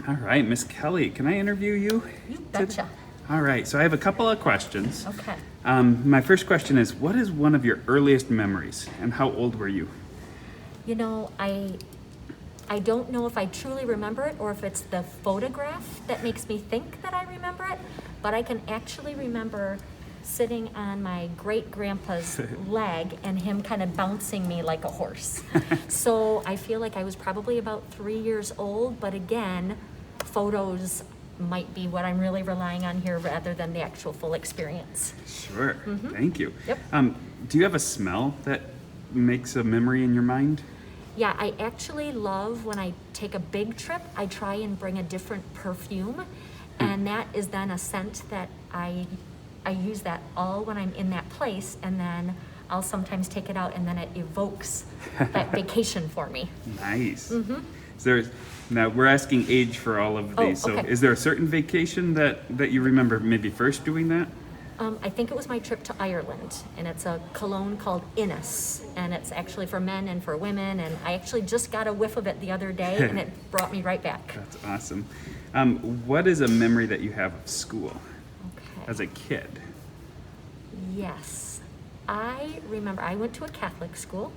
All right, Miss Kelly, can I interview you? You betcha. All right, so I have a couple of questions. Okay. My first question is, what is one of your earliest memories, and how old were you? You know, I don't know if I truly remember it or if it's the photograph that makes me think that I remember it, but I can actually remember sitting on my great-grandpa's leg and him kind of bouncing me like a horse. So I feel like I was probably about 3 years old, but again, photos might be what I'm really relying on here rather than the actual full experience. Sure, thank you. Yep. Do you have a smell that makes a memory in your mind? Yeah, I actually love when I take a big trip, I try and bring a different perfume, and that is then a scent that I use that all when I'm in that place, and then I'll sometimes take it out and then it evokes that vacation for me. Nice. Now we're asking age for all of these, okay. so is there a certain vacation that you remember maybe first doing that? I think it was my trip to Ireland, and it's a cologne called Innis, and it's actually for men and for women, and I actually just got a whiff of it the other day, and it brought me right back. That's awesome. What is a memory that you have of school Okay. as a kid? Yes, I remember I went to a Catholic school,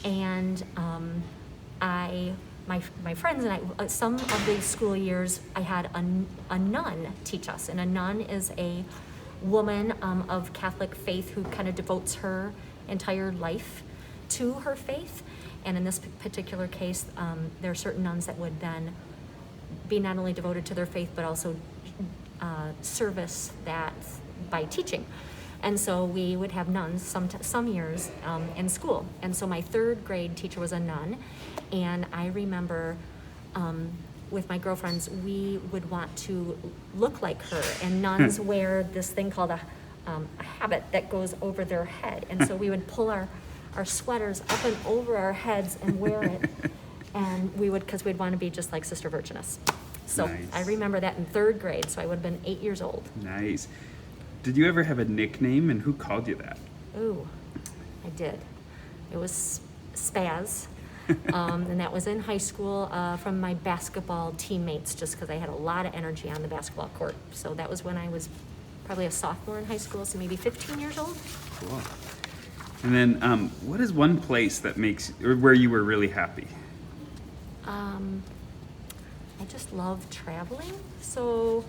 and my friends and I, some of the school years, I had a nun teach us, and a nun is a woman of Catholic faith who kind of devotes her entire life to her faith. And in this particular case, there are certain nuns that would then be not only devoted to their faith, but also service that by teaching. And so we would have nuns some years in school. And so my third grade teacher was a nun, and I remember with my girlfriends, we would want to look like her. And nuns wear this thing called a habit that goes over their head. And so we would pull our sweaters up and over our heads and wear it. And we would, because we'd want to be just like Sister Virginess. So Nice. I remember that in third grade, so I would have been 8 years old. Nice. Did you ever have a nickname, and who called you that? Ooh, I did. It was Spaz. And that was in high school from my basketball teammates, just because I had a lot of energy on the basketball court. So that was when I was probably a sophomore in high school, so maybe 15 years old. Cool. And then, what is one place that makes, or where you were really happy? I just love traveling, so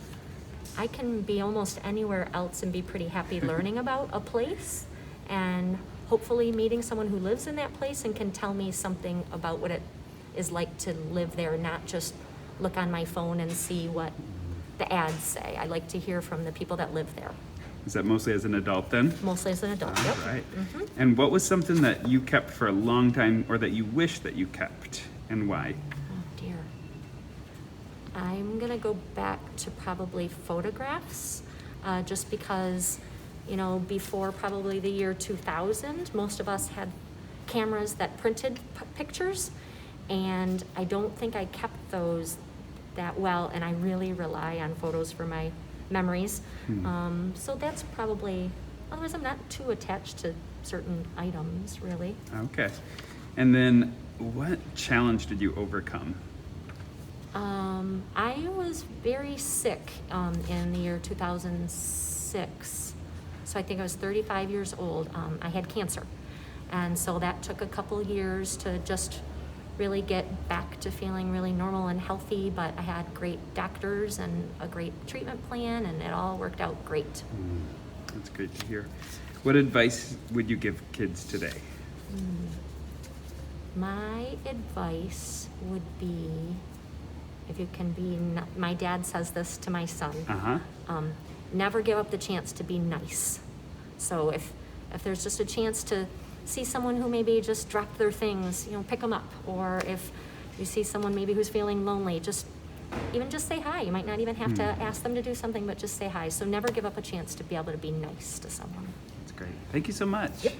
I can be almost anywhere else and be pretty happy learning about a place, and hopefully meeting someone who lives in that place and can tell me something about what it is like to live there, not just look on my phone and see what the ads say. I like to hear from the people that live there. Is that mostly as an adult then? Mostly as an adult, All yep. right. And what was something that you kept for a long time, or that you wish that you kept, and why? Oh dear. I'm gonna go back to probably photographs, just because, you know, before probably the year 2000, most of us had cameras that printed pictures, and I don't think I kept those that well, and I really rely on photos for my memories. So that's probably, otherwise I'm not too attached to certain items, really. Okay. And then, what challenge did you overcome? I was very sick in the year 2006. So I think I was 35 years old. I had cancer. And so that took a couple years to just really get back to feeling really normal and healthy. But I had great doctors and a great treatment plan, and it all worked out great. That's great to hear. What advice would you give kids today? My advice would be, if you can be, my dad says this to my son, never give up the chance to be nice. So if there's just a chance to see someone who maybe just dropped their things, you know, pick them up. Or if you see someone maybe who's feeling lonely, just say hi. You might not even have to ask them to do something, but just say hi. So never give up a chance to be able to be nice to someone. That's great. Thank you so much. Yep.